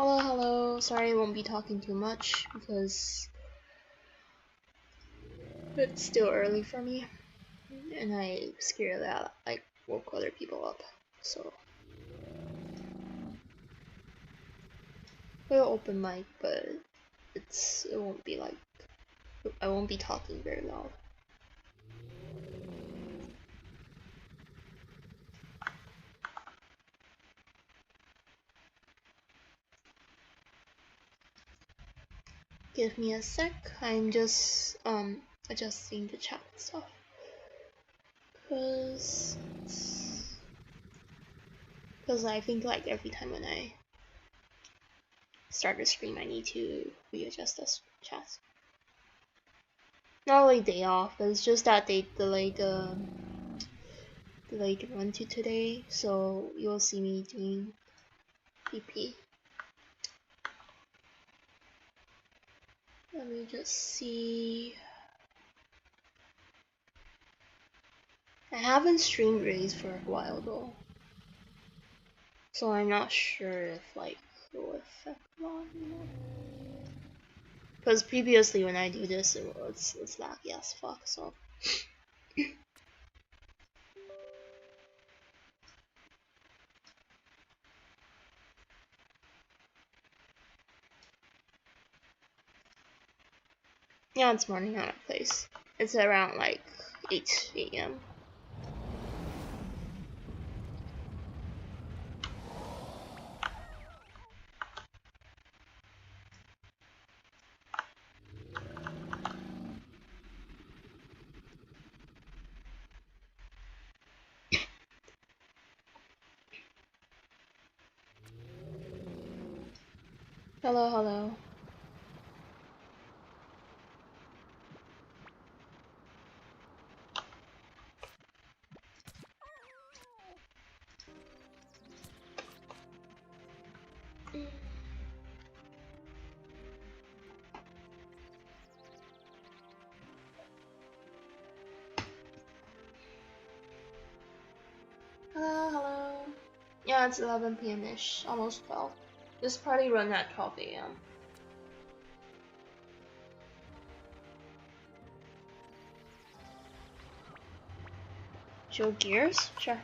Hello. Sorry I won't be talking too much because it's still early for me and I'm scared that I woke other people up. So we'll open mic, but it won't be like I won't be talking very loud. Give me a sec. I'm just adjusting the chat stuff because I think like every time when I start the stream I need to readjust this chat. Not only day off, but it's just that they delayed the run to today, so you'll see me doing PP. Let me just see. I haven't streamed raids for a while though, so I'm not sure if like it will affect volume. Because previously when I do this, it's laggy as fuck. So. Yeah, it's morning at my place. It's around like 8 AM. Hello. Hello. Yeah, it's 11 PM-ish, almost 12. This party run at 12 AM. Show gears? Sure.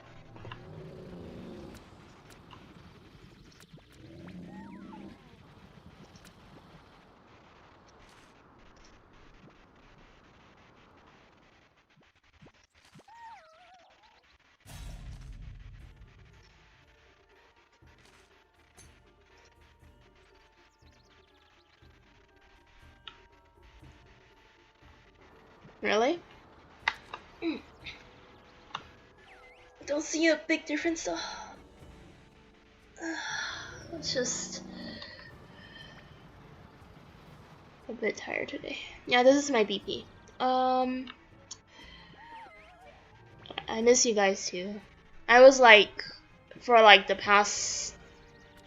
Really? I don't see a big difference though. It's just a bit tired today. Yeah, this is my BP. I miss you guys too. I was like, for like the past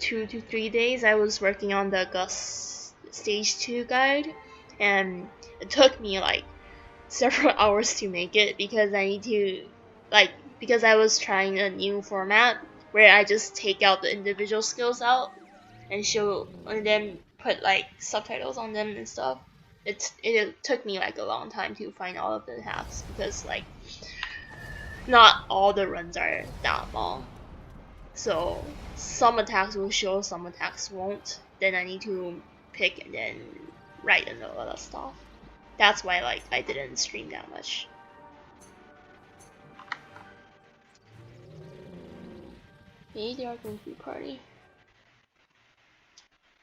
2 to 3 days, I was working on the Gust stage 2 guide, and it took me like several hours to make it because I need to because I was trying a new format where I just take out the individual skills out and show and then put like subtitles on them and stuff. It took me like a long time to find all of the hacks because like not all the runs are that long. So some attacks will show, some attacks won't. Then I need to pick and then write and all that stuff. That's why like I didn't stream that much. Maybe they are going to be party.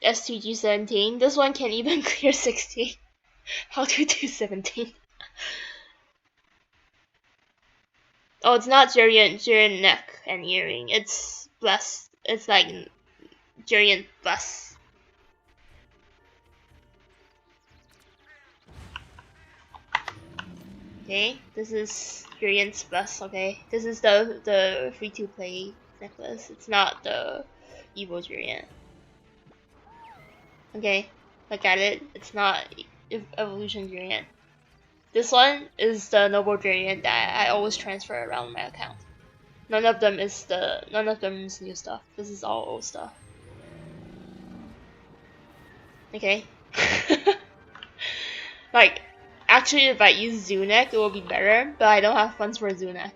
STG 17. This one can't even clear 16. How to do 17? Oh, it's not Jurian neck and earring. It's blessed. It's like Jurian bless. Okay, this is Jurian's bless. Okay, this is the free to play necklace. It's not the evil Jurian. Okay, look at it. It's not evolution Jurian. This one is the noble Jurian that I always transfer around my account. None of them is new stuff. This is all old stuff. Okay. Like, actually, if I use Zunek, it will be better, but I don't have funds for Zunek.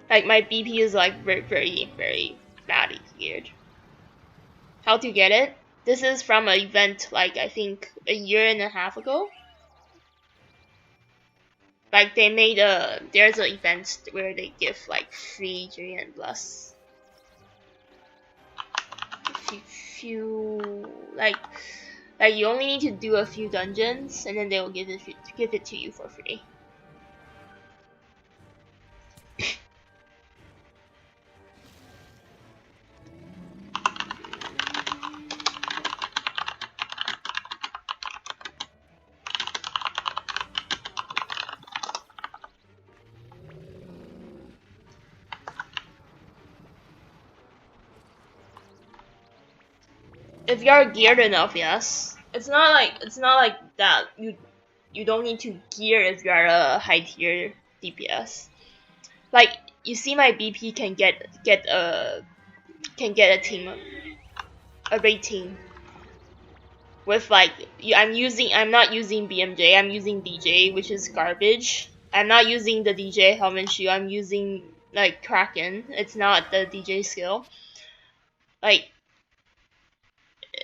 Like, my BP is like very badly geared. How to get it? This is from an event like I think a year and a half ago. Like they made there's an event where they give like free Giant Plus. If you like you only need to do a few dungeons and then they will give it to you for free. If you're geared enough, yes. It's not like that. You don't need to gear if you're a high tier DPS. Like you see, my BP can get a team, a raid team. With like I'm not using BMJ. I'm using DJ, which is garbage. I'm not using the DJ helmet shoe. I'm using like Kraken. It's not the DJ skill. Like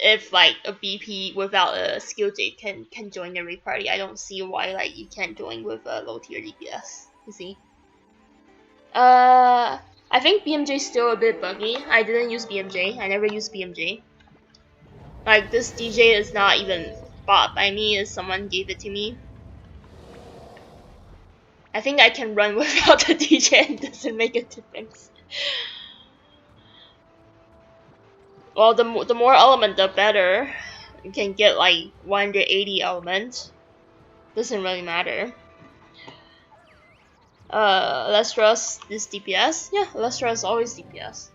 if like a BP without a skill J can join every party, I don't see why like you can't join with a low tier DPS. You see? I think BMJ is still a bit buggy. I didn't use BMJ. I never used BMJ. Like this DJ is not even bought by me. Someone gave it to me. I think I can run without the DJ and it doesn't make a difference. Well, the more element, the better. You can get like 180 element. Doesn't really matter. Lestra is DPS. Yeah, Lestra is always DPS.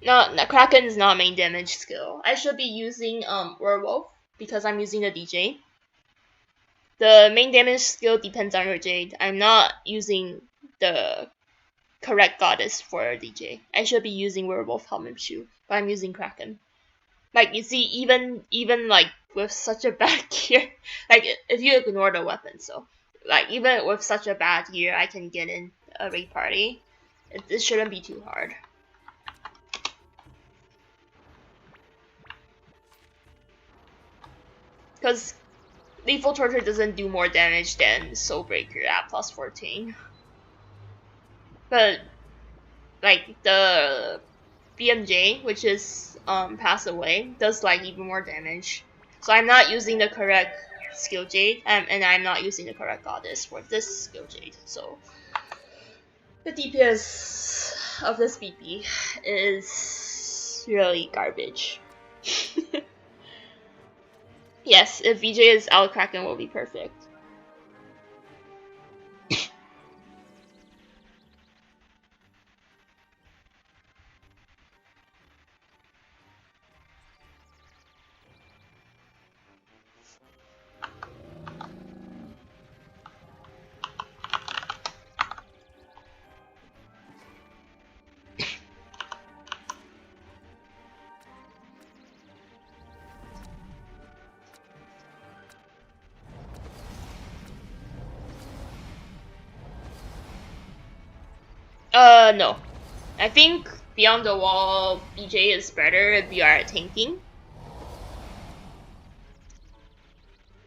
No, Kraken is not main damage skill. I should be using Werewolf because I'm using the DJ. The main damage skill depends on your Jade. I'm not using the correct goddess for DJ. I should be using Werewolf Helmet Shoe, but I'm using Kraken. Like you see, even like with such a bad gear, like if you ignore the weapon, so like even with such a bad gear, I can get in a raid party. It shouldn't be too hard. Because Lethal Torture doesn't do more damage than Soulbreaker at plus 14. But, like, the BMJ, which is Pass Away, does, like, even more damage. So I'm not using the correct skill Jade, and I'm not using the correct goddess for this skill Jade. So, the DPS of this BP is really garbage. Yes, if VJ is out, Kraken will be perfect. No. I think Beyond the Wall BJ is better if you are tanking.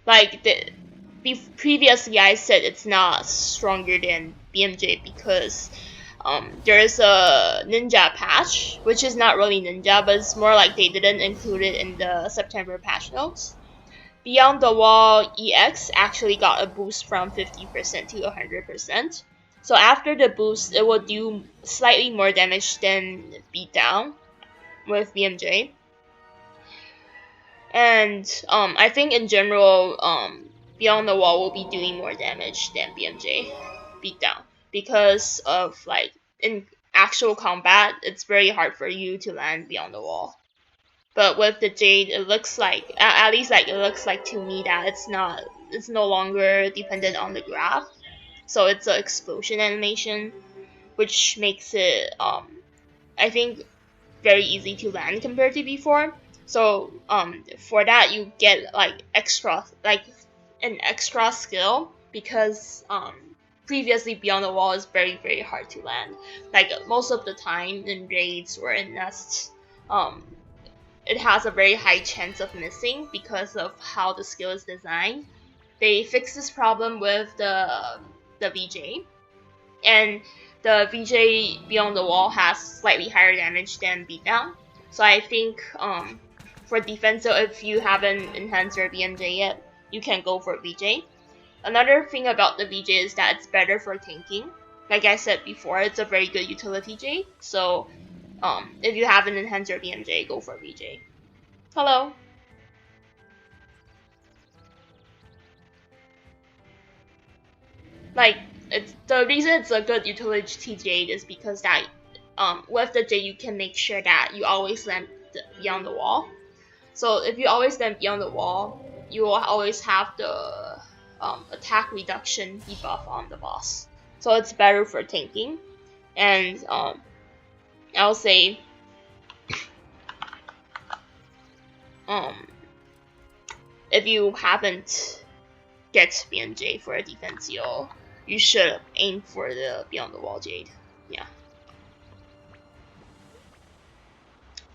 Like, previously I said it's not stronger than BMJ because there's a ninja patch, which is not really ninja, but it's more like they didn't include it in the September patch notes. Beyond the Wall EX actually got a boost from 50% to 100%. So after the boost, it will do slightly more damage than Beatdown with BMJ. And I think in general, Beyond the Wall will be doing more damage than BMJ Beatdown, because of like in actual combat it's very hard for you to land Beyond the Wall. But with the Jade, it looks like, at least like it looks like to me, that it's no longer dependent on the graph. So it's an explosion animation, which makes it I think very easy to land compared to before. So for that you get like an extra skill, because previously Beyond the Wall is very hard to land. Like most of the time in raids or in nests, it has a very high chance of missing because of how the skill is designed. They fixed this problem with the VJ, and the VJ Beyond the Wall has slightly higher damage than Beatdown. So I think for defensive, if you haven't enhanced your BMJ yet, you can go for VJ. Another thing about the VJ is that it's better for tanking. Like I said before, it's a very good utility J. So if you haven't enhanced your BMJ, go for VJ. Hello. Like it's the reason it's a good utility Jade is because that with the Jade you can make sure that you always land Beyond the Wall. So if you always land Beyond the Wall, you will always have the attack reduction debuff on the boss. So it's better for tanking. And I'll say if you haven't get BMJ for a defensio, you should aim for the Beyond the Wall Jade. Yeah.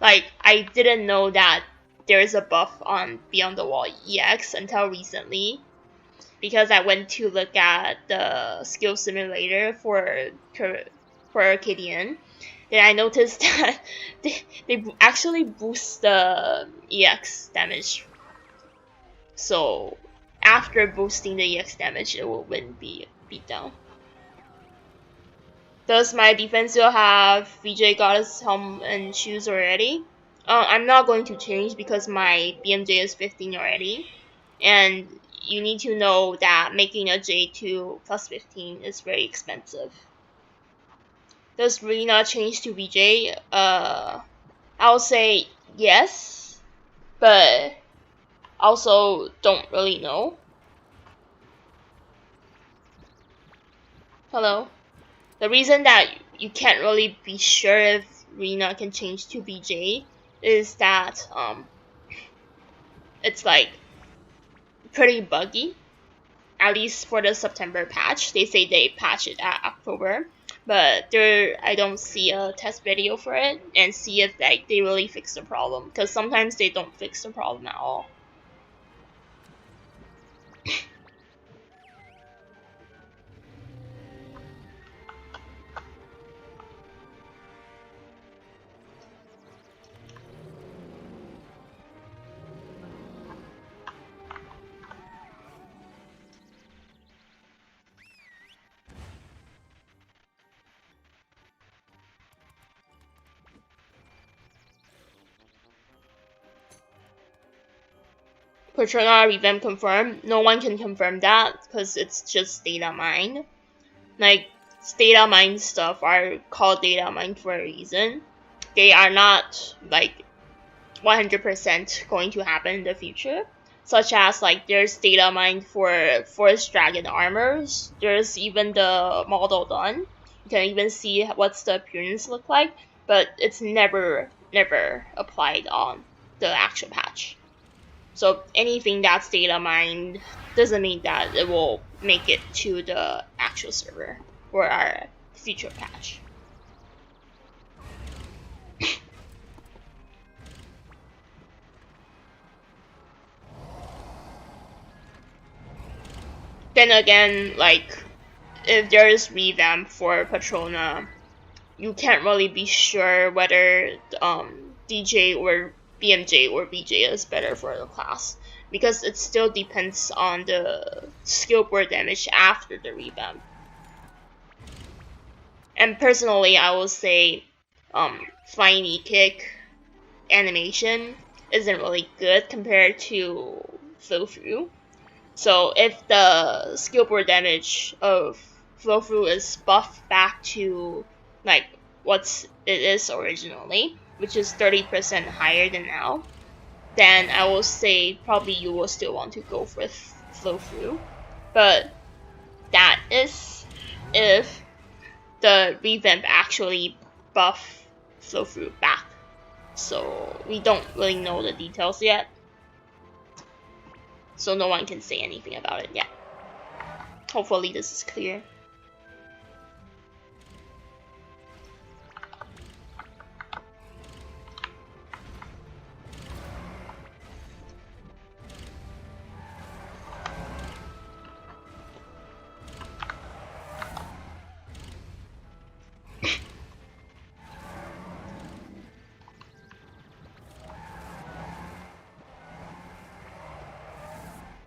Like, I didn't know that there is a buff on Beyond the Wall EX until recently, because I went to look at the skill simulator for Arcadian. Then I noticed that they actually boost the EX damage. So after boosting the EX damage, it will win Beatdown. Does my defense still have VJ Goddess helm and shoes already? I'm not going to change because my BMJ is 15 already. And you need to know that making a J2 plus 15 is very expensive. Does Rena change to VJ? I'll say yes, but also don't really know. Hello? The reason that you can't really be sure if Rena can change to VJ is that it's like pretty buggy. At least for the September patch. They say they patch it at October, but I don't see a test video for it and see if like they really fix the problem, because sometimes they don't fix the problem at all. Patrona revamp confirmed. No one can confirm that because it's just data mine. Like, data mine stuff are called data mine for a reason. They are not like 100% going to happen in the future. Such as like there's data mine for Forest Dragon armors. There's even the model done. You can even see what's the appearance look like, but it's never applied on the actual patch. So anything that's data mined doesn't mean that it will make it to the actual server or our future patch. Then again, like, if there is revamp for Patrona, you can't really be sure whether DJ or BMJ or VJ is better for the class, because it still depends on the skill board damage after the revamp. And personally, I will say flying E-kick animation isn't really good compared to flow through. So if the skill point damage of flow through is buffed back to like what it is originally, which is 30% higher than now, then I will say probably you will still want to go for flow through. But that is if the revamp actually buff flow through back. So we don't really know the details yet. So no one can say anything about it yet. Hopefully this is clear.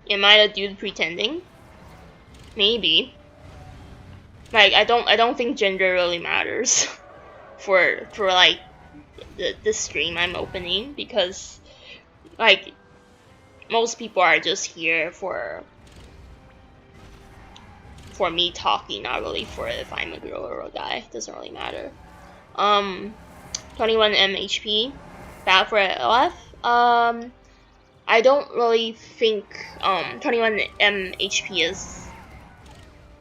Am I the dude pretending? Maybe. Like I don't think gender really matters for like the stream I'm opening, because like most people are just here for me talking, not really for if I'm a girl or a guy. Doesn't really matter. 21M HP, bad for LF. I don't really think 21M HP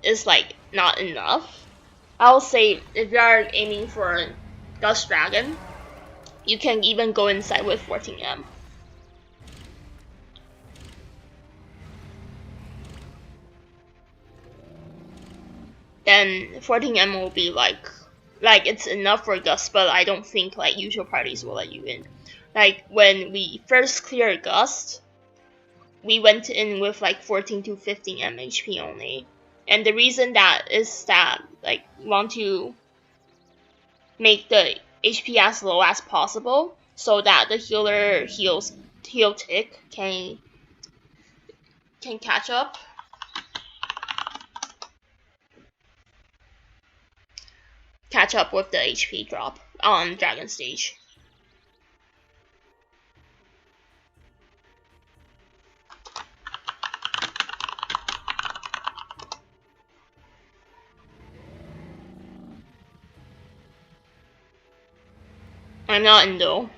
is like not enough. I'll say if you are aiming for Gust Dragon, you can even go inside with 14M. Then 14M will be like it's enough for Gust, but I don't think like usual parties will let you in. Like when we first cleared Gust, we went in with like 14 to 15M HP only. And the reason that is that like we want to make the HP as low as possible so that the heal tick can catch up. With the HP drop on Dragon Stage. I'm not Indo.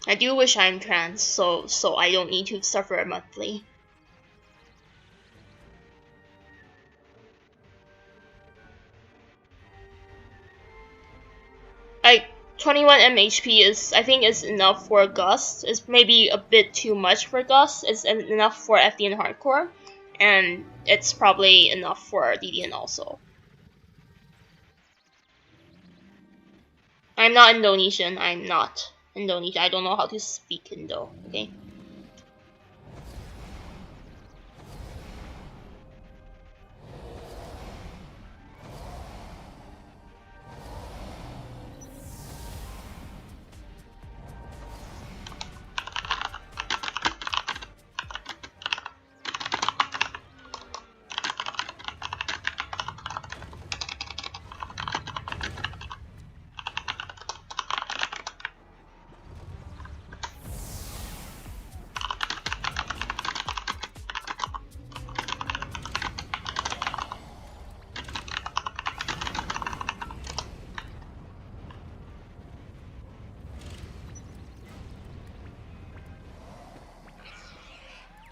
I do wish I'm trans, so I don't need to suffer monthly. Like 21M HP is, I think, is enough for Gust. It's maybe a bit too much for Gust. It's enough for FDN Hardcore, and it's probably enough for DDN also. I'm not Indonesian. I'm not Indonesian. I don't know how to speak Indo. Okay.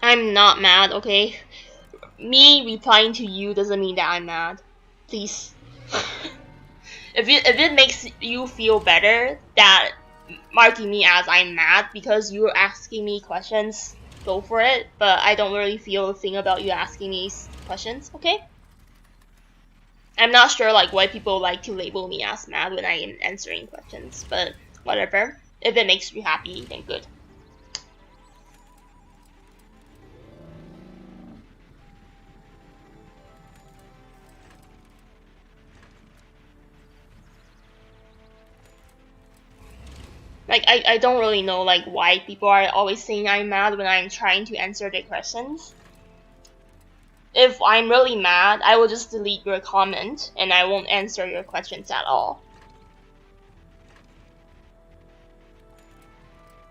I'm not mad, okay? Me replying to you doesn't mean that I'm mad. Please. if it makes you feel better that marking me as I'm mad because you're asking me questions, go for it. But I don't really feel a thing about you asking me questions, okay? I'm not sure like why people like to label me as mad when I am answering questions, but whatever. If it makes you happy, then good. Like, I don't really know like why people are always saying I'm mad when I'm trying to answer their questions. if I'm really mad, I will just delete your comment and I won't answer your questions at all.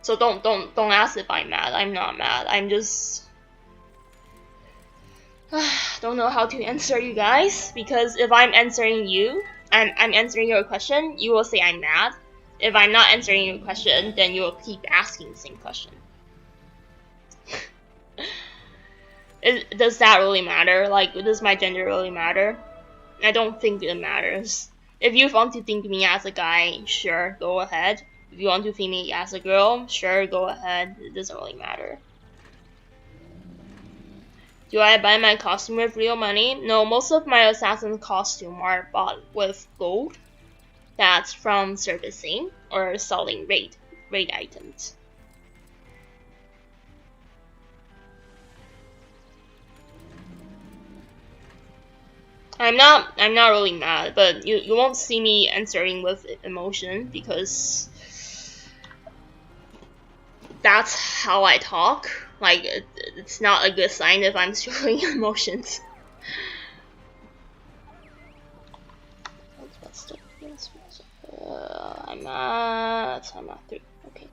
So don't ask if I'm mad. I'm not mad. I'm just don't know how to answer you guys, because if I'm answering you, I'm answering your question, you will say I'm mad. If I'm not answering your question, then you will keep asking the same question. Does that really matter? Like, does my gender really matter? I don't think it matters. If you want to think me as a guy, sure, go ahead. If you want to think me as a girl, sure, go ahead. It doesn't really matter. Do I buy my costume with real money? No, most of my assassin costume are bought with gold. That's from servicing or selling raid items. I'm not really mad, but you won't see me answering with emotion, because that's how I talk. Like, it's not a good sign if I'm showing emotions. What's the I'm at 3. Okay.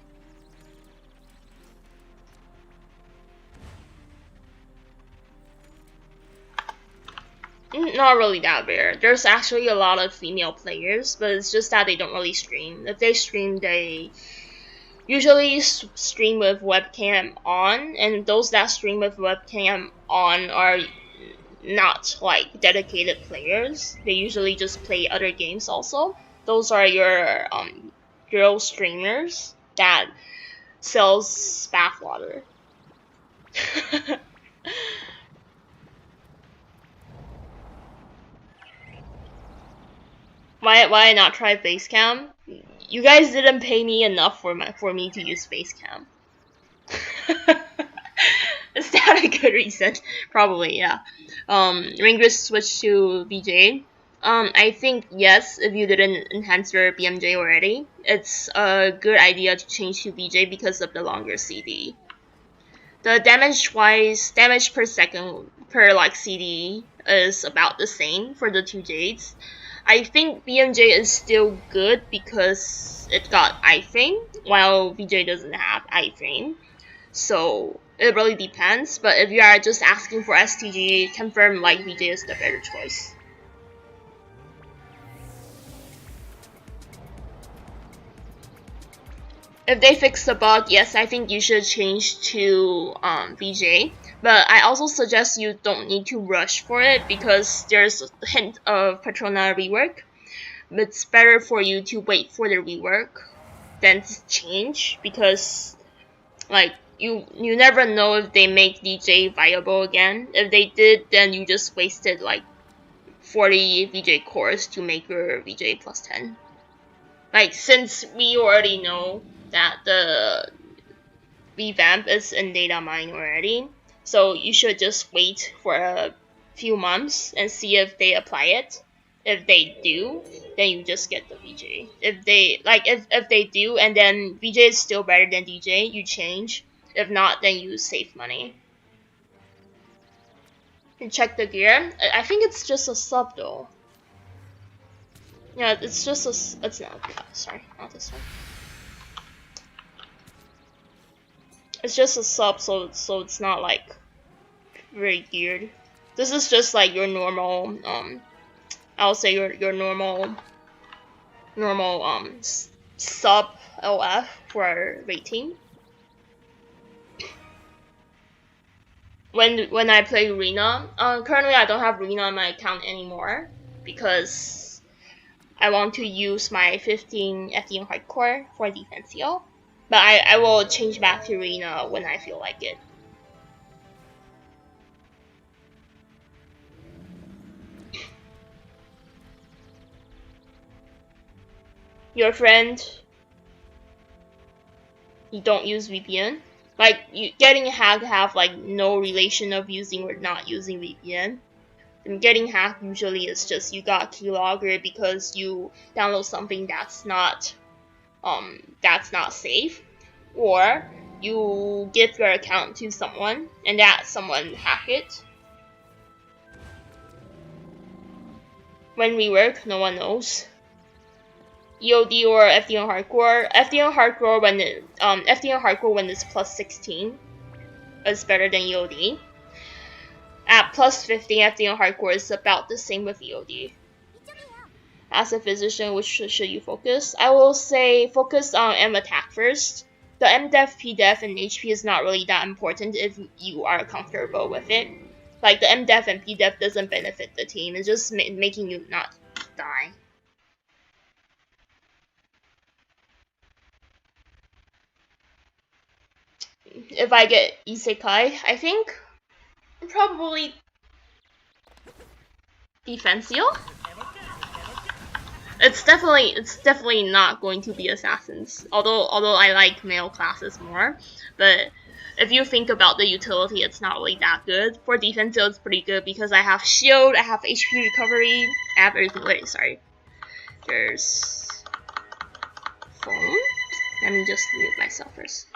Not really that rare. There's actually a lot of female players, but it's just that they don't really stream. If they stream, they usually stream with webcam on, and those that stream with webcam on are not like dedicated players. They usually just play other games also. Those are your girl streamers that sells bathwater. Why not try Facecam? You guys didn't pay me enough for me to use Facecam. Is that a good reason? Probably, yeah. Ringrist switched to BJ. I think yes, if you didn't enhance your BMJ already, it's a good idea to change to BJ because of the longer CD. The damage per second per like CD is about the same for the two Jades. I think BMJ is still good because it got iframe, while BJ doesn't have iframe. So it really depends, but if you are just asking for STG, confirm like BJ is the better choice. If they fix the bug, yes, I think you should change to BJ. But I also suggest you don't need to rush for it, because there's a hint of Patrona rework. It's better for you to wait for the rework than to change, because like you never know if they make DJ viable again. If they did, then you just wasted like 40 VJ cores to make your VJ plus 10. Like, since we already know that the revamp is in data mine already, so you should just wait for a few months and see if they apply it. If they do, then you just get the VJ. If they do, and then VJ is still better than DJ, you change. If not, then you save money. And check the gear. I think it's just a sub though. Yeah, it's just a. It's not. Sorry, not this one. It's just a sub, so it's not like very geared. This is just like your normal. I'll say your normal sub LF for our raid team. When I play Arena, currently I don't have Arena on my account anymore because I want to use my 15 FDM hardcore for defensio. But I will change back to Arena when I feel like it. Your friend, you don't use VPN? Like, you getting hacked have like no relation of using or not using VPN. And getting hacked usually is just you got keylogger because you download something that's not safe, or you give your account to someone and that someone hack it. when we work, no one knows. EOD or FDN hardcore. FDN hardcore when it's plus 16 is better than EOD. At plus 15, FDN hardcore is about the same with EOD. As a physician, which should you focus? I will say focus on M attack first. The MDef, PDef, and HP is not really that important if you are comfortable with it. Like the MDef and PDef doesn't benefit the team, it's just making you not die. If I get Isekai, I think probably Defensio. It's definitely not going to be assassins. Although I like male classes more, but if you think about the utility, it's not really that good. For Defensio, it's pretty good because I have shield, I have HP recovery, I have everything. Wait, sorry. There's phone. Let me just mute myself first.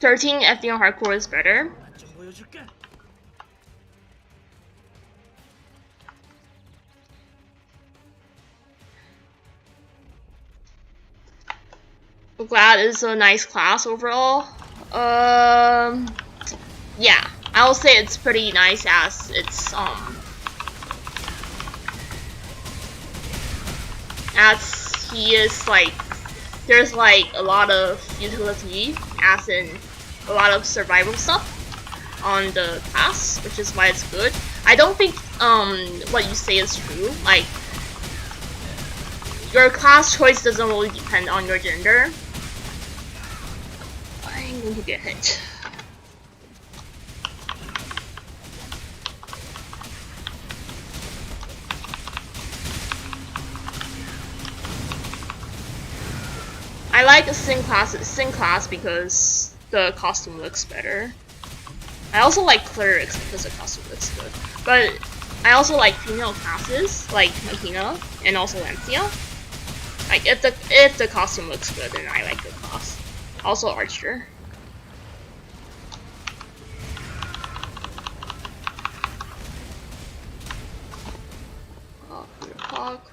(13) FDN hardcore is better. Glad is a nice class overall. Yeah, I will say it's pretty nice as it's as he is like there's like a lot of utility, as in a lot of survival stuff on the class, which is why it's good. I don't think what you say is true. Like your class choice doesn't really depend on your gender. I'm going to get hit. I like Sing class because the costume looks better. I also like clerics because the costume looks good. But I also like female classes like Mahina and also Lancia. Like if the costume looks good, then I like the class. Also Archer. Hawk.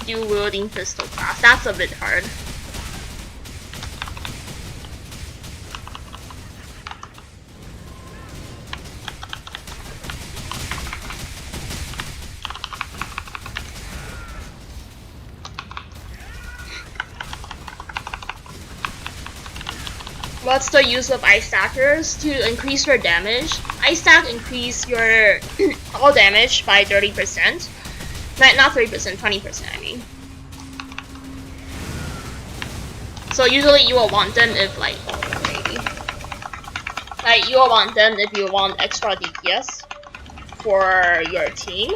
Dual wielding pistol class. That's a bit hard. What's the use of ice stackers? To increase your damage. Ice stack increase your all damage by 30%. Not 30%, 20%, I mean. So usually you will want them if like, maybe. Like you will want them if you want extra DPS for your team.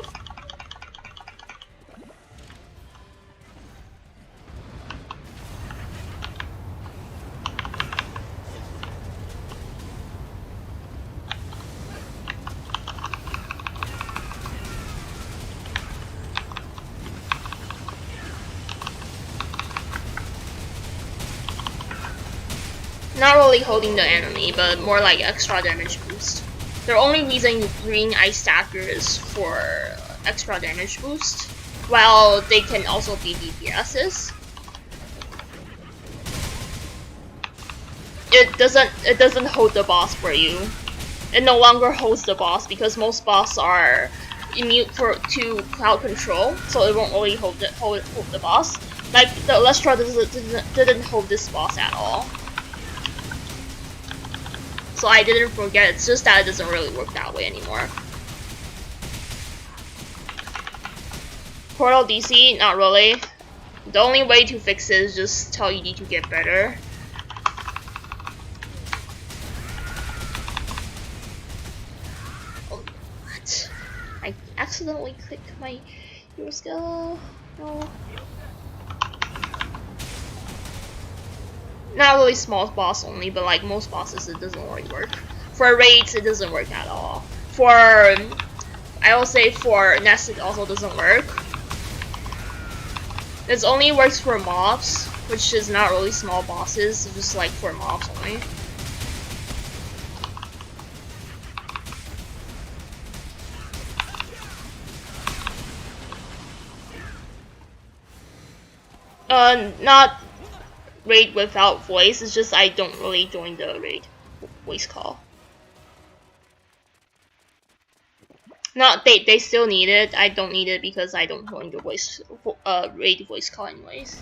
Not really holding the enemy, but more like extra damage boost. The only reason you bring Ice Dagger is for extra damage boost, while they can also be DPSs. It doesn't hold the boss for you. It no longer holds the boss because most boss are immune to cloud control, so it won't really hold the boss. Like the Lestra didn't hold this boss at all. So I didn't forget, it's just that it doesn't really work that way anymore. Portal DC, not really. The only way to fix it is just tell ED to get better. Oh, what? I accidentally clicked my hero skill. No. Not really small boss only, but like most bosses it doesn't really work. For raids it doesn't work at all. For I will say for Nest it also doesn't work. It only works for mobs, which is not really small bosses, it's just like for mobs only. Not raid without voice, it's just I don't really join the raid voice call. Not they still need it, I don't need it because I don't join the voice raid voice call anyways.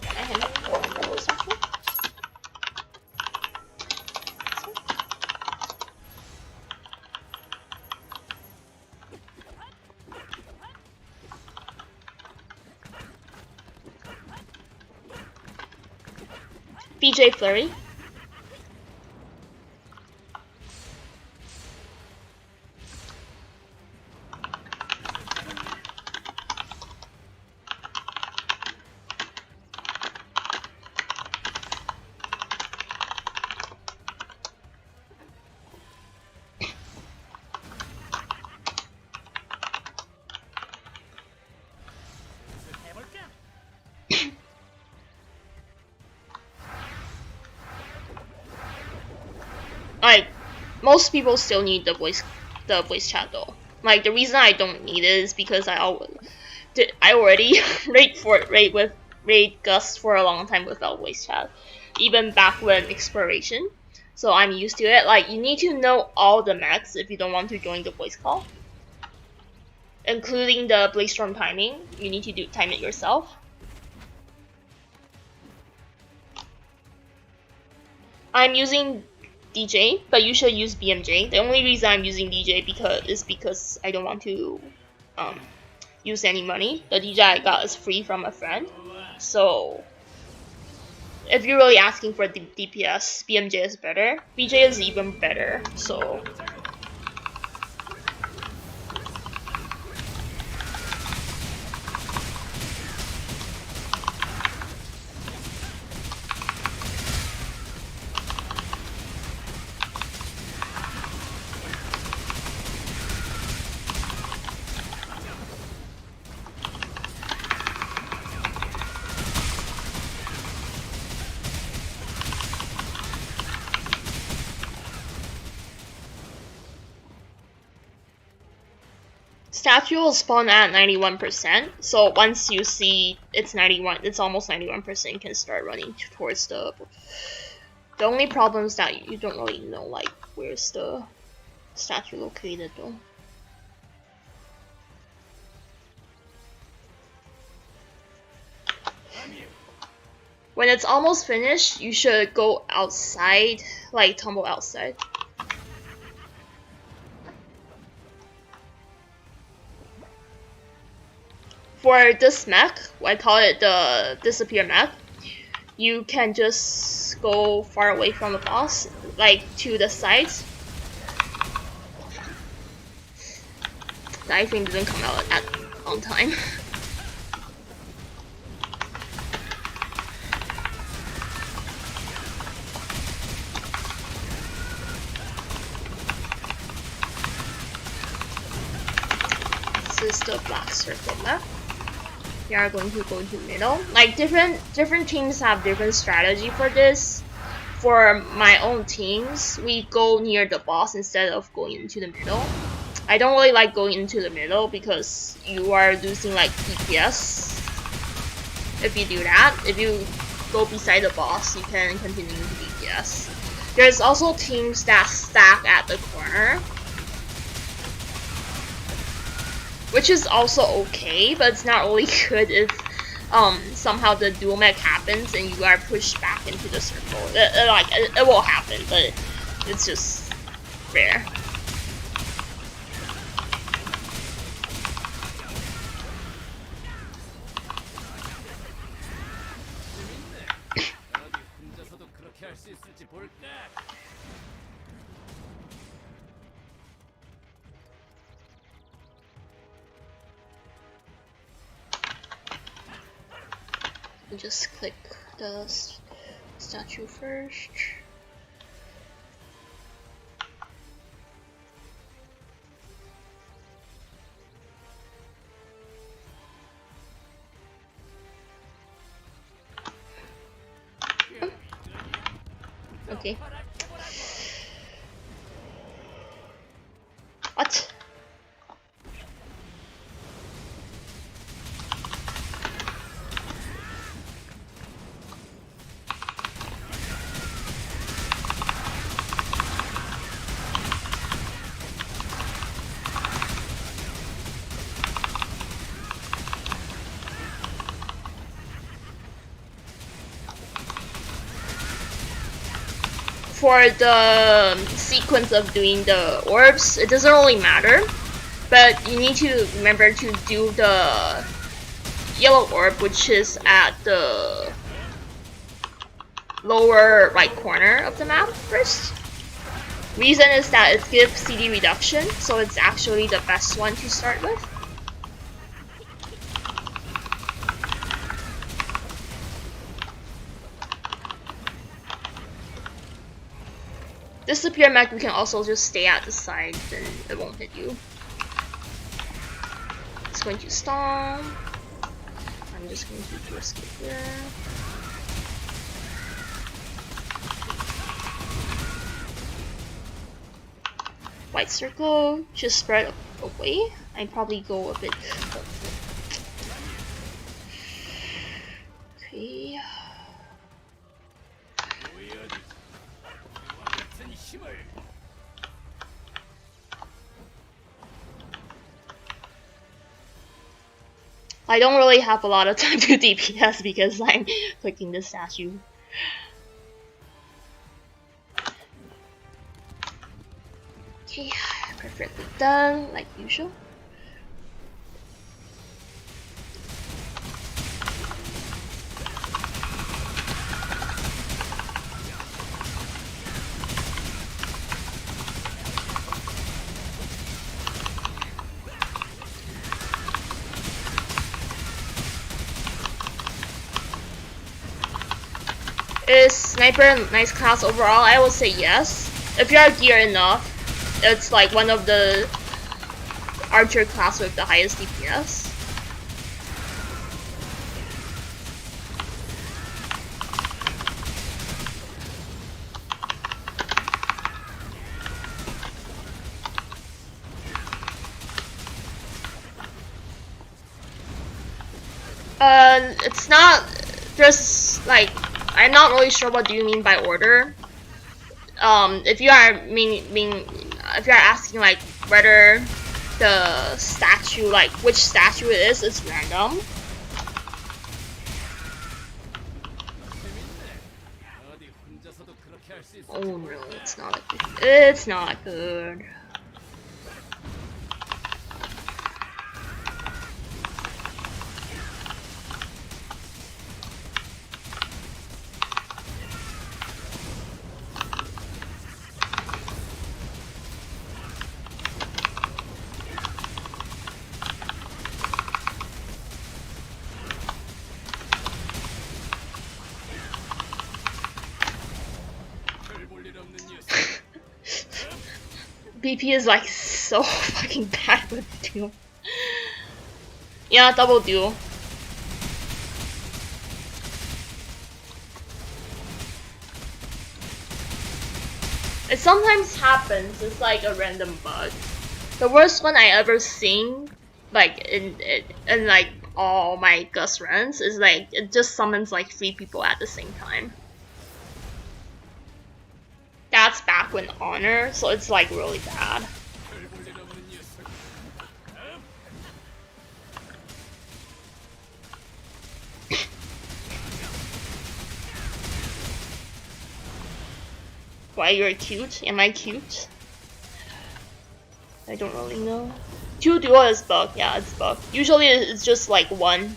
Can I hand it over something? BJ Flurry. Like most people still need the voice chat though. Like the reason I don't need it is because I already raid Gust for a long time without voice chat, even back when exploration. So I'm used to it. Like you need to know all the mechs if you don't want to join the voice call, including the Blaze Storm timing. You need to time it yourself. I'm using DJ, but you should use BMJ. The only reason I'm using DJ is because I don't want to use any money. The DJ I got is free from a friend. So if you're really asking for the DPS, BMJ is better. BJ is even better. So statue will spawn at 91%, so once you see it's 91, it's almost 91%, you can start running towards the only problem is that you don't really know like where's the statue located though. When it's almost finished, you should go outside, like tumble outside. For this mech, I call it the disappear mech, you can just go far away from the boss, like to the sides. The iFrame didn't come out on time. This is the black circle mech. We are going to go to middle. Like different teams have different strategy for this. for my own teams, we go near the boss instead of going into the middle. I don't really like going into the middle because you are losing like DPS if you do that. If you go beside the boss, you can continue to DPS. There's also teams that stack at the corner, which is also okay, but it's not really good if somehow the dual mech happens and you are pushed back into the circle. It will happen, but it's just rare. Just click the statue first. Okay. What? For the sequence of doing the orbs, it doesn't really matter, but you need to remember to do the yellow orb, which is at the lower right corner of the map first. Reason is that it gives CD reduction, so it's actually the best one to start with. Disappear mech, you can also just stay at the side, then it won't hit you. It's going to stomp. I'm just going to do escape here. White circle, just spread away. I probably go a bit. Okay. I don't really have a lot of time to DPS because I'm clicking the statue. Okay, perfectly done, like usual. Is Sniper a nice class overall? I would say yes. If you are geared enough, it's like one of the archer class with the highest DPS. It's not. There's like. I'm not really sure what do you mean by order. If you are if you are asking like whether the statue, like which statue it is, it's random. Oh no, it's not good. It's not good. BP is like so fucking bad with duel. Yeah, double duel. It sometimes happens. It's like a random bug. The worst one I ever seen, like in like all my Gust runs, is like it just summons like 3 people at the same time. That's back when Honor, so it's like really bad. Why you're cute? Am I cute? I don't really know. 2 duo is bugged, yeah, it's bugged. Usually it's just like 1.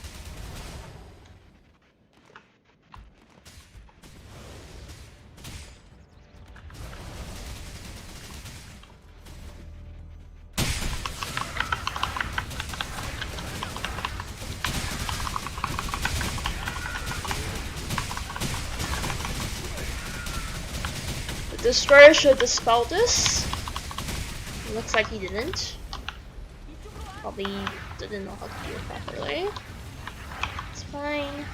The Destroyer should dispel this. It looks like he didn't. Probably didn't know how to do it properly. It's fine.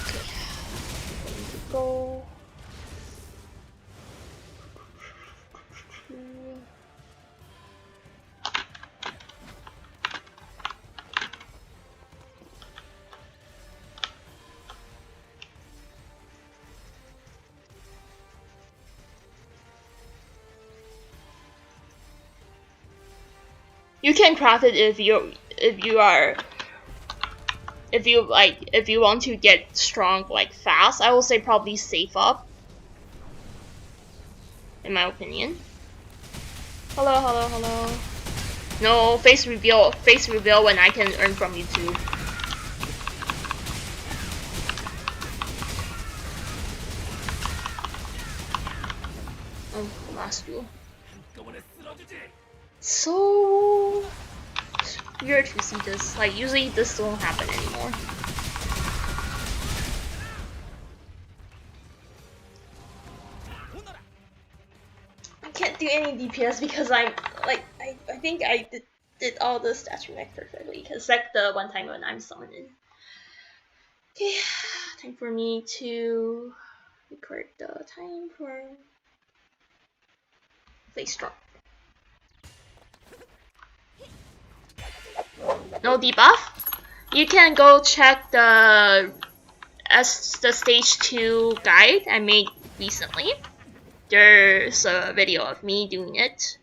Okay. Go. You can craft it if you want to get strong like fast. I will say probably save up, in my opinion. Hello, hello, hello. No, face reveal when I can earn from YouTube. Oh, last duel. So weird to see this. Like usually this won't happen anymore. I can't do any DPS because I'm like I think I did all the stats remake perfectly, except the one time when I'm summoning. Okay, time for me to record the time for play strong. No debuff? You can go check the stage 2 guide I made recently. There's a video of me doing it.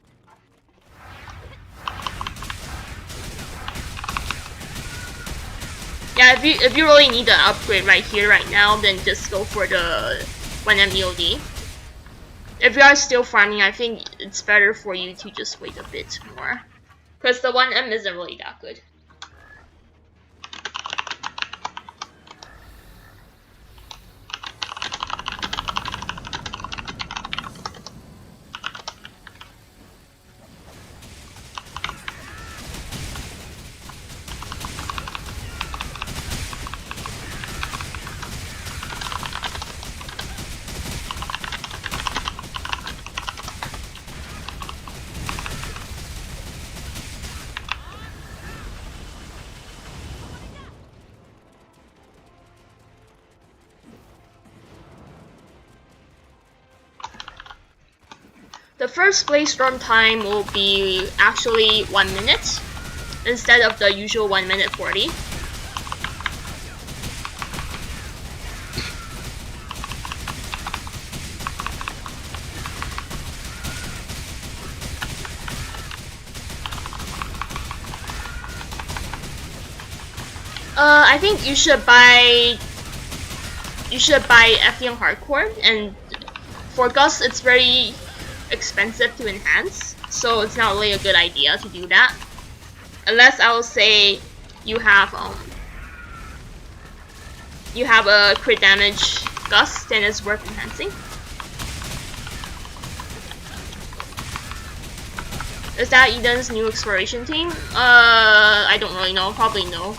Yeah, if you really need the upgrade right here, right now, then just go for the 1M EOD. If you are still farming, I think it's better for you to just wait a bit more, because the 1M isn't really that good. The first blaze storm time will be actually 1 minute instead of the usual 1 minute 40. I think you should buy Ethereum Hardcore, and for Gust it's very expensive to enhance, so it's not really a good idea to do that, unless I will say you have a crit damage Gust, then it's worth enhancing. Is that Eden's new exploration team? I don't really know, probably no.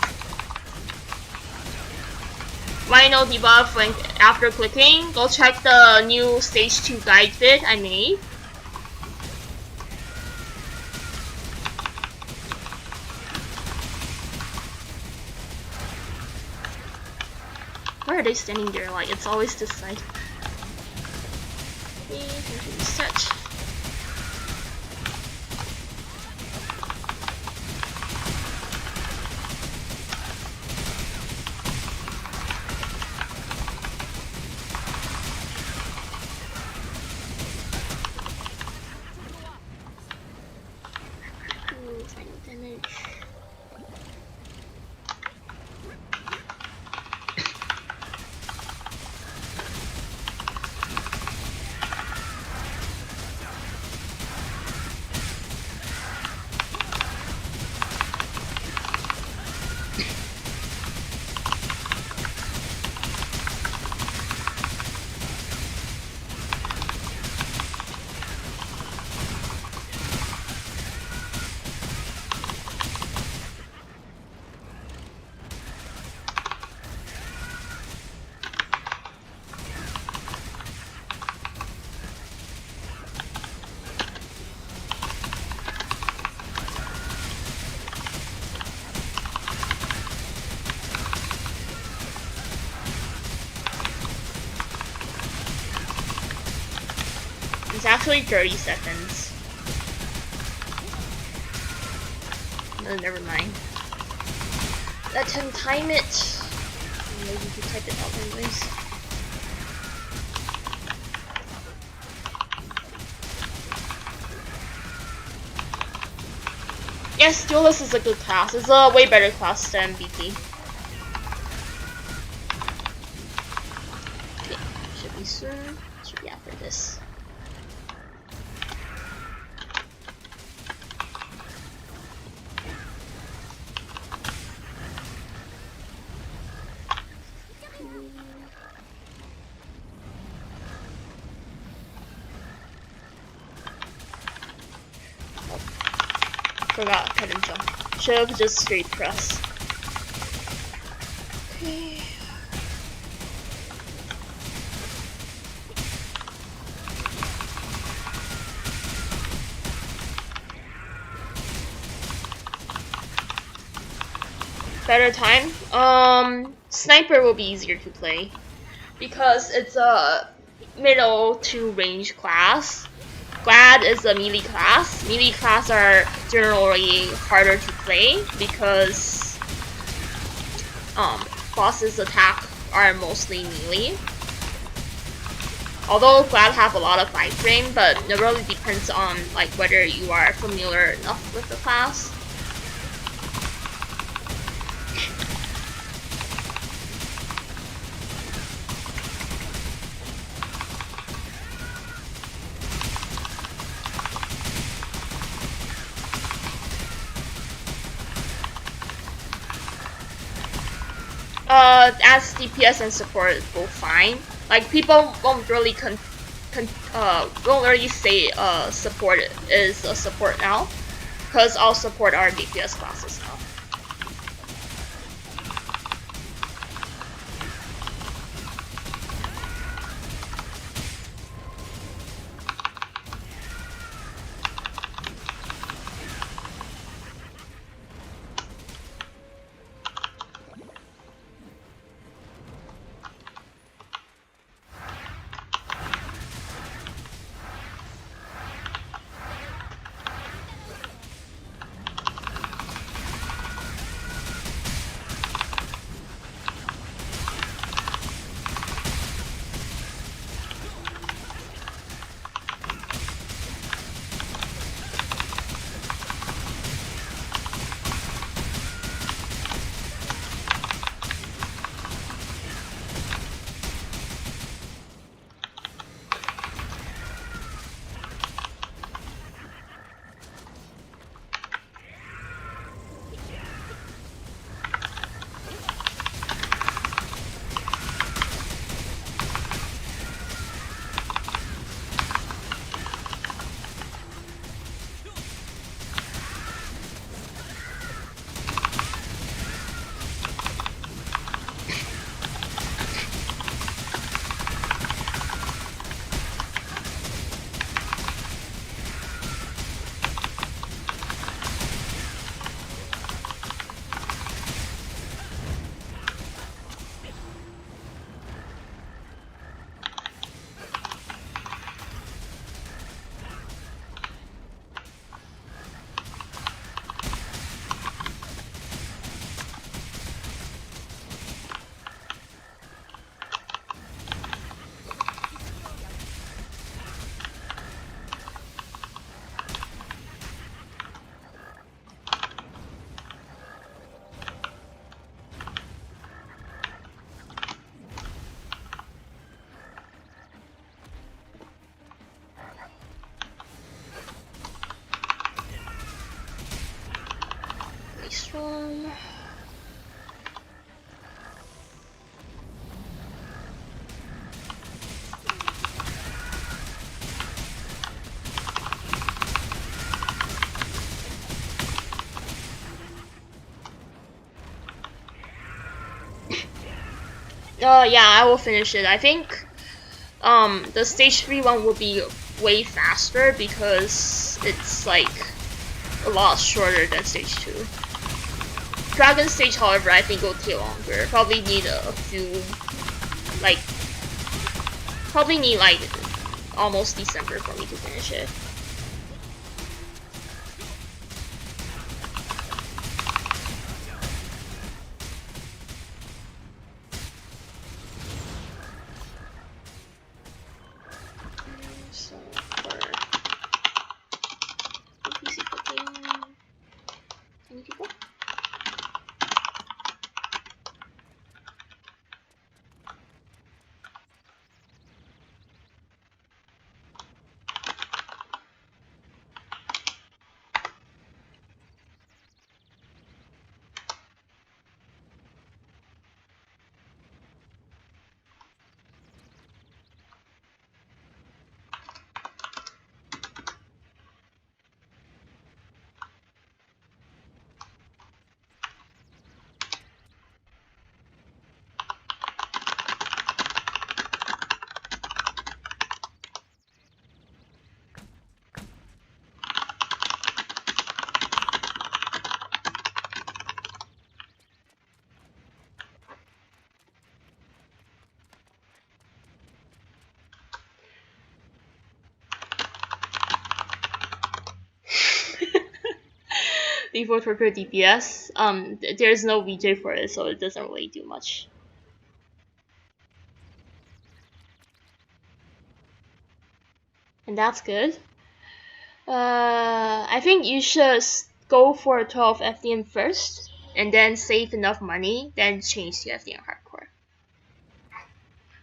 Why no debuff? When after clicking, go check the new stage 2 guide vid I made. Why are they standing there? Like, it's always this side. Okay, research. Final damage. It's actually 30 seconds. No, never mind. Let him time it. Maybe you can type it out anyways. Yes, Duelist is a good class. It's a way better class than BT. Okay, should be soon. Should be after this. Forgot, cut and jump. Should have just straight press. Okay. Better time? Sniper will be easier to play because it's a middle to range class. Glad is a melee class. Melee class are generally harder to play because bosses attack are mostly melee. Although Glad have a lot of fight frame, but it really depends on like whether you are familiar enough with the class. As DPS and support is both fine. Like people won't really won't really say support is a support now, because all support are DPS classes now. Yeah, I will finish it. I think the stage 3 one will be way faster because it's like a lot shorter than stage 2. Dragon stage, however, I think will take longer. Probably need like almost December for me to finish it. So for PC cooking, any people? Default for DPS. There's no VJ for it, so it doesn't really do much. And that's good. I think you should go for 12 FDN first, and then save enough money, then change to FDN Hardcore.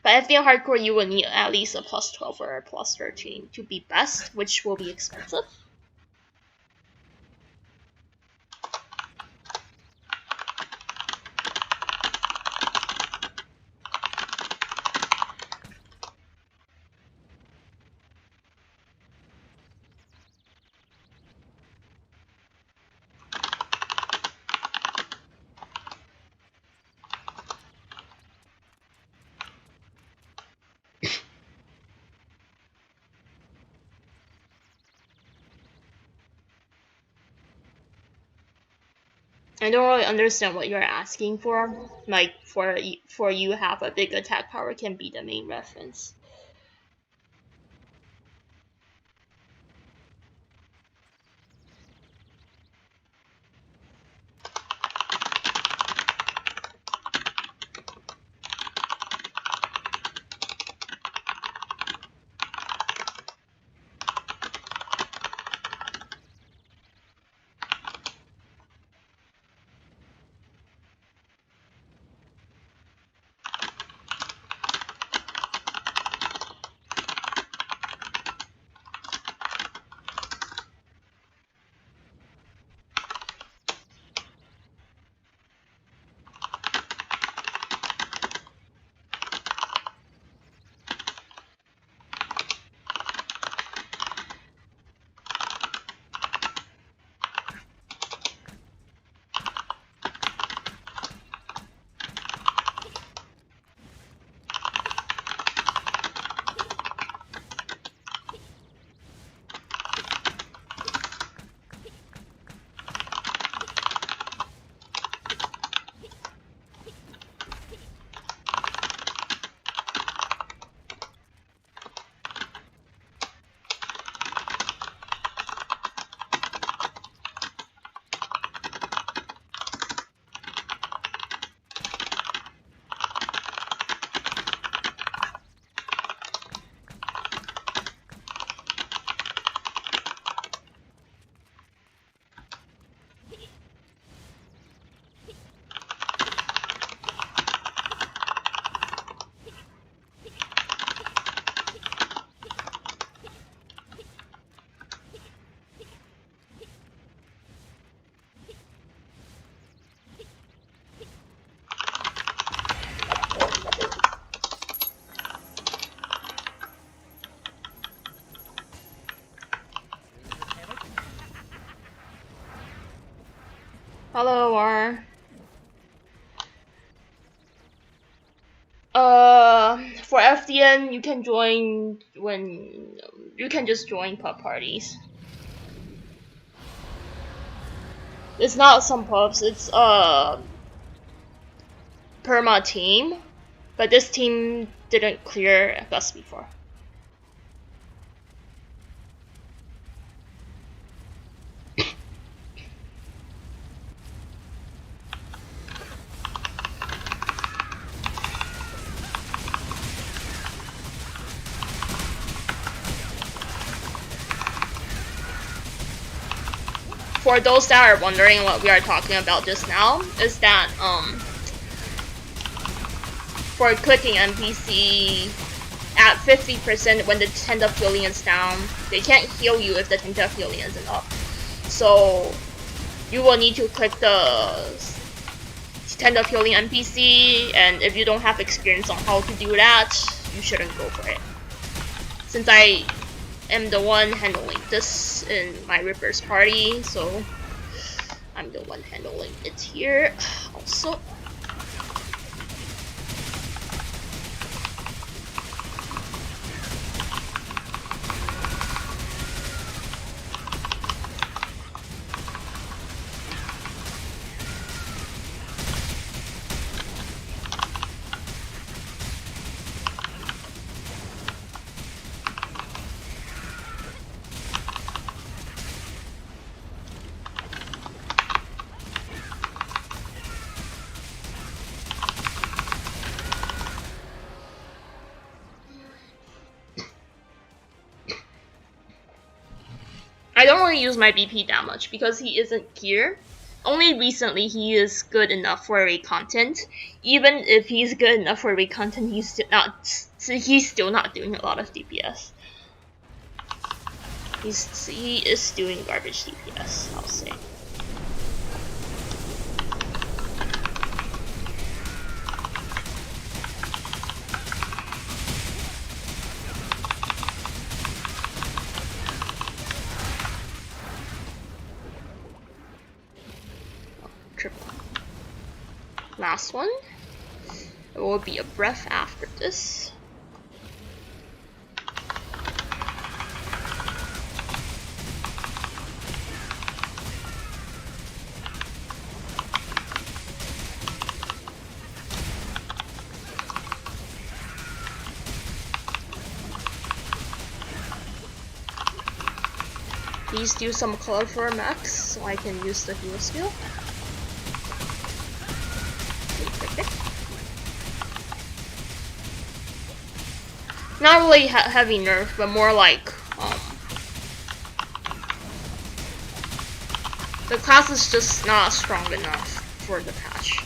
But FDN Hardcore, you will need at least a plus 12 or a plus 13 to be best, which will be expensive. I don't really understand what you're asking for. Like, for you have a big attack power can be the main reference. Hello, R. For FDN, you can join when you can just join pub parties. It's not some pubs. It's perma team, but this team didn't clear Gust before. For those that are wondering what we are talking about just now, is that for clicking NPC at 50% when the tender healing is down, they can't heal you if the tender healing isn't up. So you will need to click the tender healing NPC, and if you don't have experience on how to do that, you shouldn't go for it. Since I am the one handling this in my Ripper's party, so I'm the one handling it here also. I don't really use my BP that much because he isn't gear. Only recently he is good enough for raid content. Even if he's good enough for raid content, he's still not doing a lot of DPS. He is doing garbage DPS, I'll say. Triple. Last one. It will be a breath after this. Please do some color for max so I can use the heal skill. Not really heavy nerf, but more like the class is just not strong enough for the patch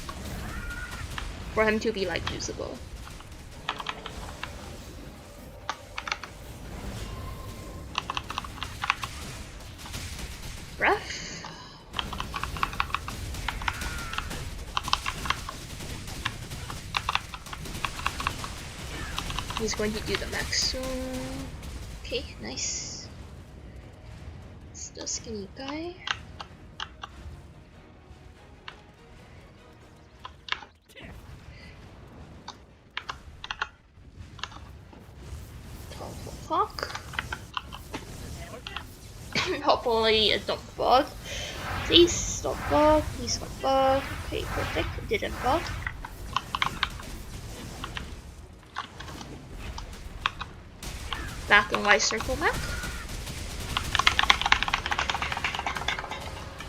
for him to be like usable. Breath. He's going to do the max soon. Okay, nice. It's the skinny guy. Fuck. Hopefully it don't bug. Please don't bug. Please don't bug. Okay, perfect. It didn't bug. Black and white circle map.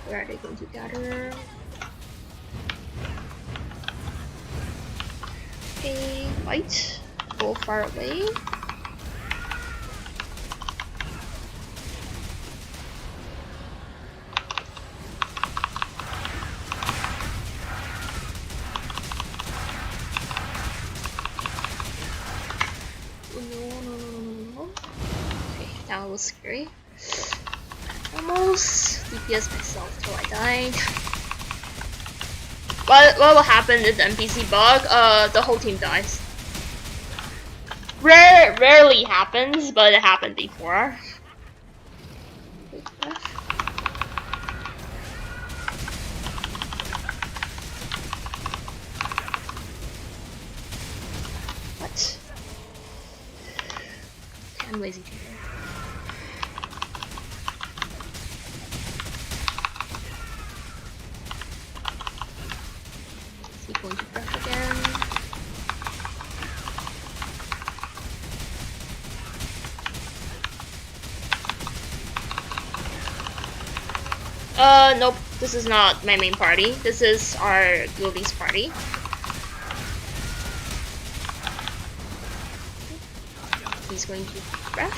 Where are they going to gather? Okay, white. Go far away. That was scary. Almost DPS myself till I died. What will happen if the NPC bug? The whole team dies. Rarely happens, but it happened before. I'm lazy too. Is he going to brush again? Nope. This is not my main party. This is our Goldie's party. He's going to brush.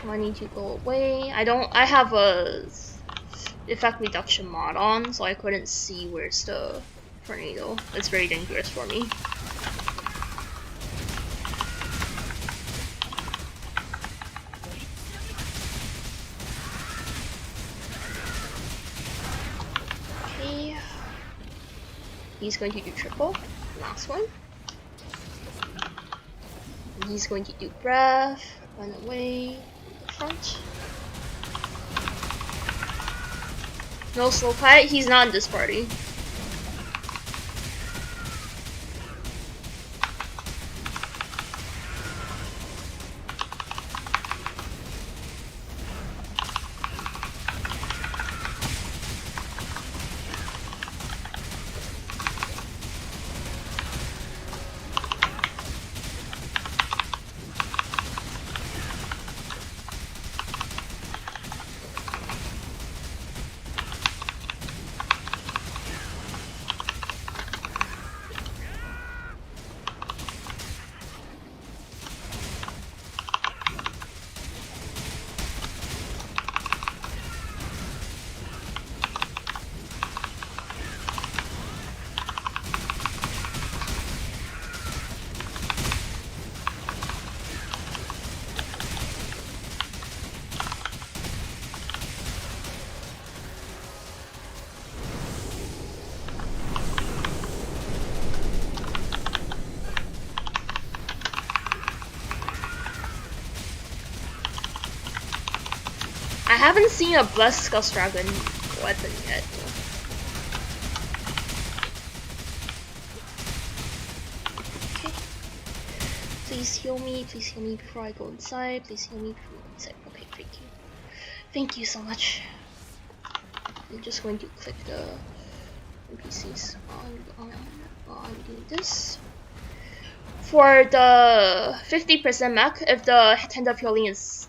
I need to go away. I have a effect reduction mod on, so I couldn't see where's the tornado. It's very dangerous for me. Okay. He's going to do triple. Last one. And he's going to do breath. Run away. Front. No slow fight, he's not in this party. I haven't seen a Blessed Gust Dragon weapon yet. Okay. Please heal me before I go inside. Please heal me before I go inside. Okay, thank you. Thank you so much. I'm just going to click the NPCs on doing this. For the 50% mech, if the hand of healing is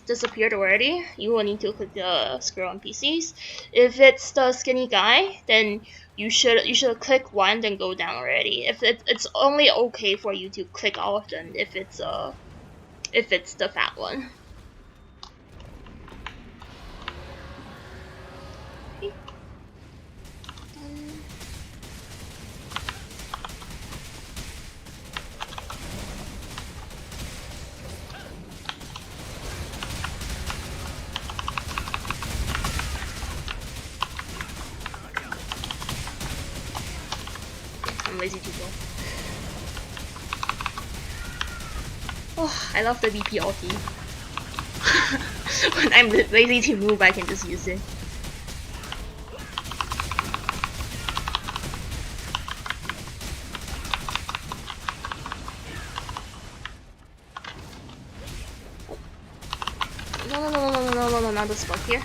disappeared already, you will need to click the scroll on PCs. If it's the skinny guy, then you should click one, then go down already. If it's only okay for you to click all of them if it's the fat one. Okay. I'm lazy to go. Oh, I love the VP ulti. When I'm lazy to move, I can just use it. No, not this bug here.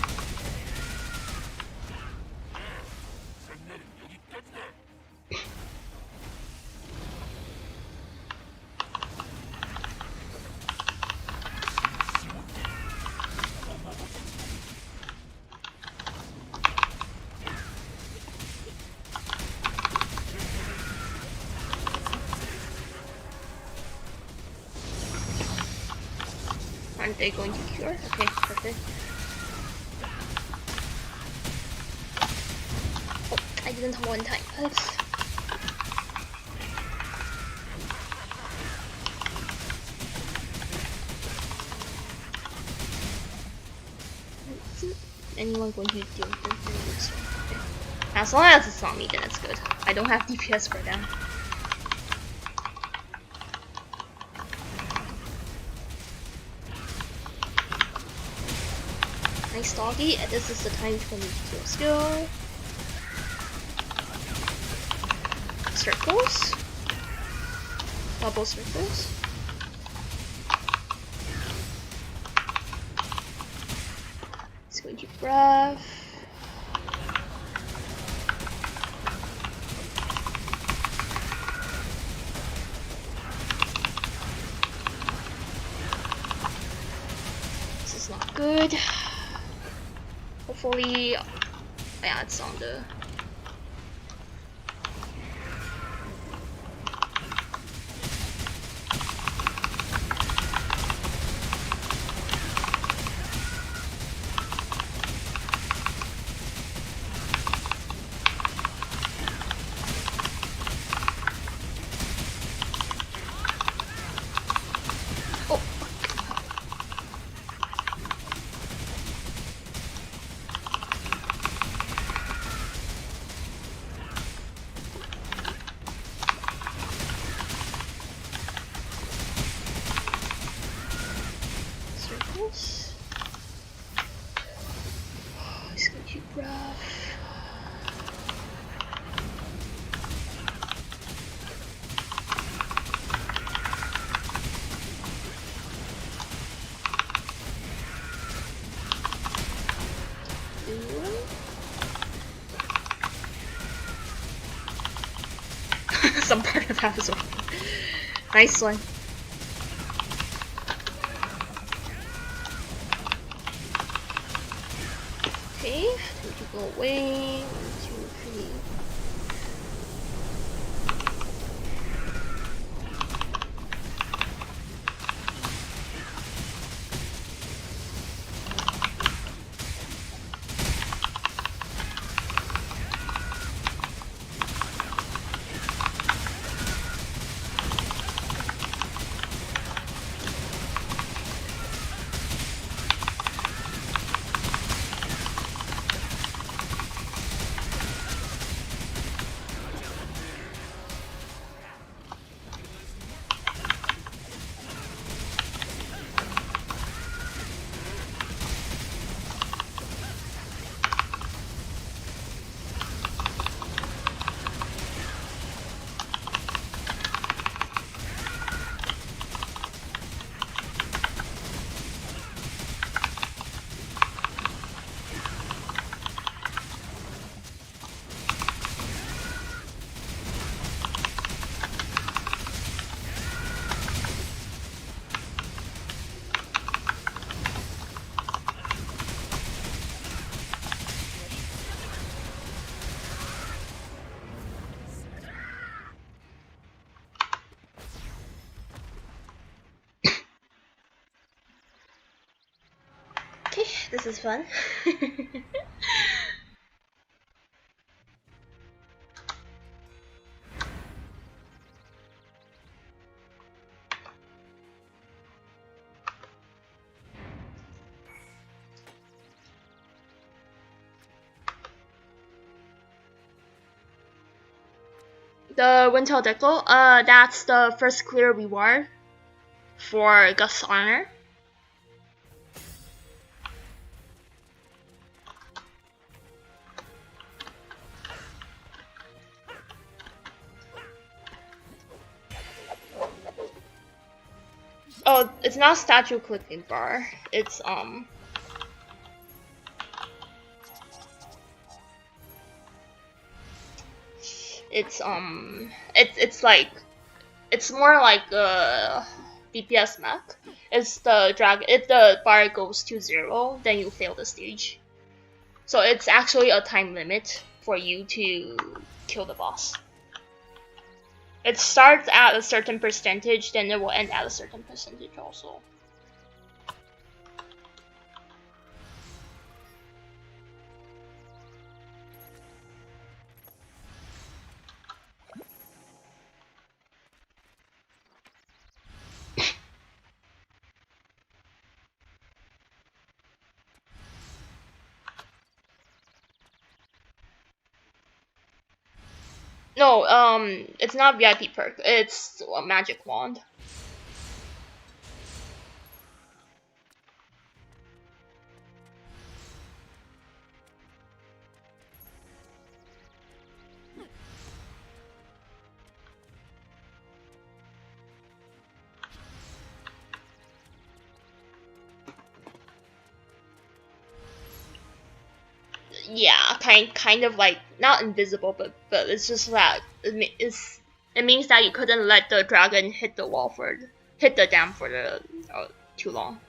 Aren't they going to cure? Okay, perfect. Oh, I didn't have one time. Oops. anyone going to deal with this one? Okay. As long as it's on me, then it's good. I don't have DPS for them. Nice doggy, and this is the time for me to kill skill. Circles. Double circles. Let's go deep breath. This is not good. Hopefully, yeah, it's on the. Just go deep breath. Some part of that as well. Nice one. Okay, two to go away. 1, 2, 3. Okay, this is fun. The Wintel Deco, that's the first clear reward for Gust Honor. Oh, it's not statue clicking bar. It's it's like it's more like a DPS mech. It's the drag. If the bar goes to 0, then you fail the stage. So it's actually a time limit for you to kill the boss. It starts at a certain percentage, then it will end at a certain percentage also. No, it's not VIP perk. It's a magic wand. Yeah, kind of like not invisible, but it's just that it means that you couldn't let the dragon hit the wall hit the dam for the too long.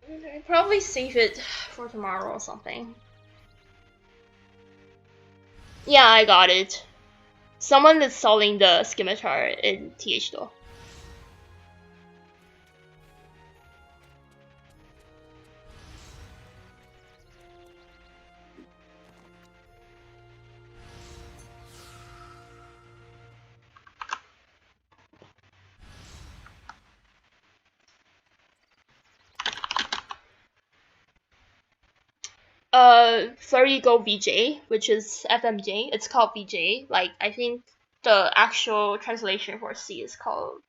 I'd probably save it for tomorrow or something. Yeah, I got it. Someone is selling the scimitar in TH though. Flurry Go VJ, which is FMJ. It's called VJ. Like I think the actual translation for C is called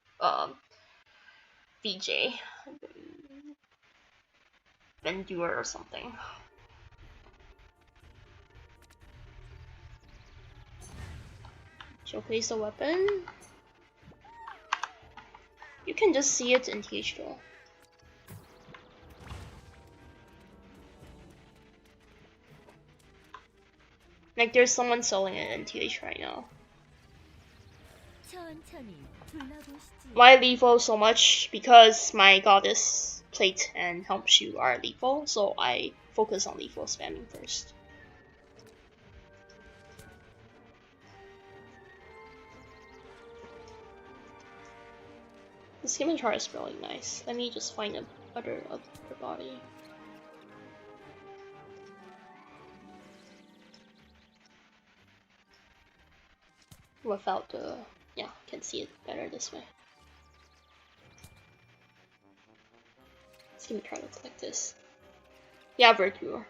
VJ. Vendure or something. Showcase a weapon. You can just see it in TH though. Like there's someone selling it in TH right now. Why lethal so much? Because my goddess plate and helm shoe are lethal, so I focus on lethal spamming first. The scimitar is really nice. Let me just find a other body. Without the yeah, can see it better this way. Scimitar looks like this. Yeah, Verdure.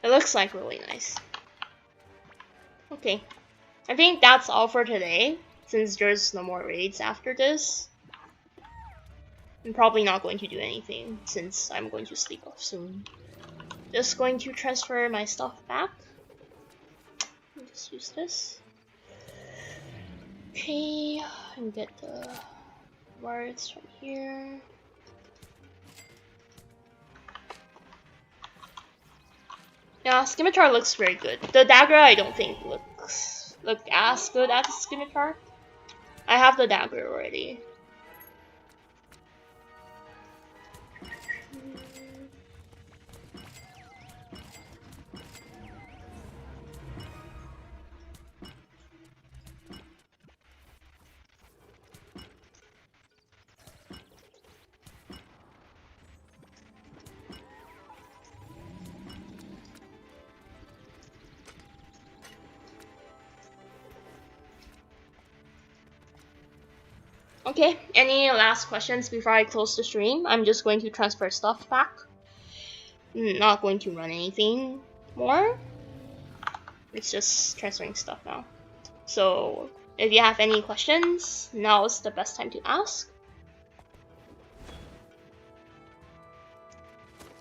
It looks like really nice. Okay, I think that's all for today. Since there's no more raids after this, I'm probably not going to do anything since I'm going to sleep off soon. Just going to transfer my stuff back. Just use this. Okay, and get the words from here. Yeah, scimitar looks very good. The dagger I don't think look as good as scimitar. I have the dagger already. Okay, any last questions before I close the stream? I'm just going to transfer stuff back. Not going to run anything more. It's just transferring stuff now. So if you have any questions, now is the best time to ask.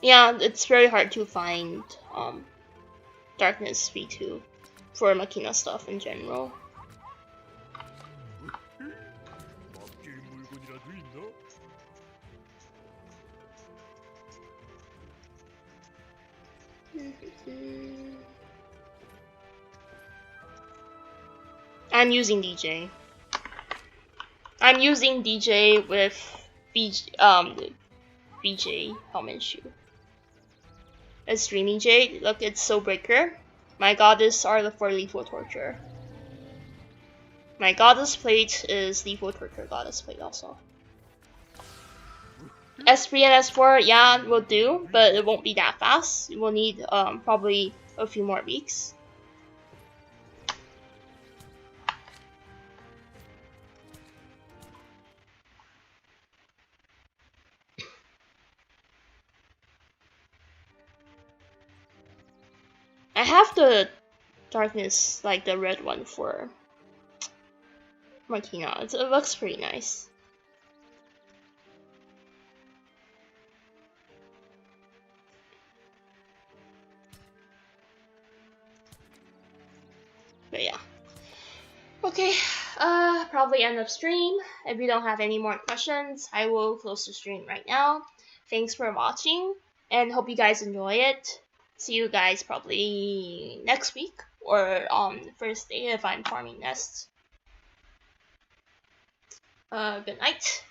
Yeah, it's very hard to find Darkness V2 for Machina stuff in general. I'm using DJ. I'm using DJ with BJ helmet shoe. A streaming jade. Look, it's so breaker. My goddess are for lethal torture. My goddess plate is lethal torture goddess plate also. S3 and S4, yeah, will do, but it won't be that fast. We'll need probably a few more weeks. I have the darkness, like the red one for Martina. It looks pretty nice. But yeah. Okay, probably end of stream. If you don't have any more questions, I will close the stream right now. Thanks for watching, and hope you guys enjoy it. See you guys probably next week, or on the first day if I'm farming nests. Good night.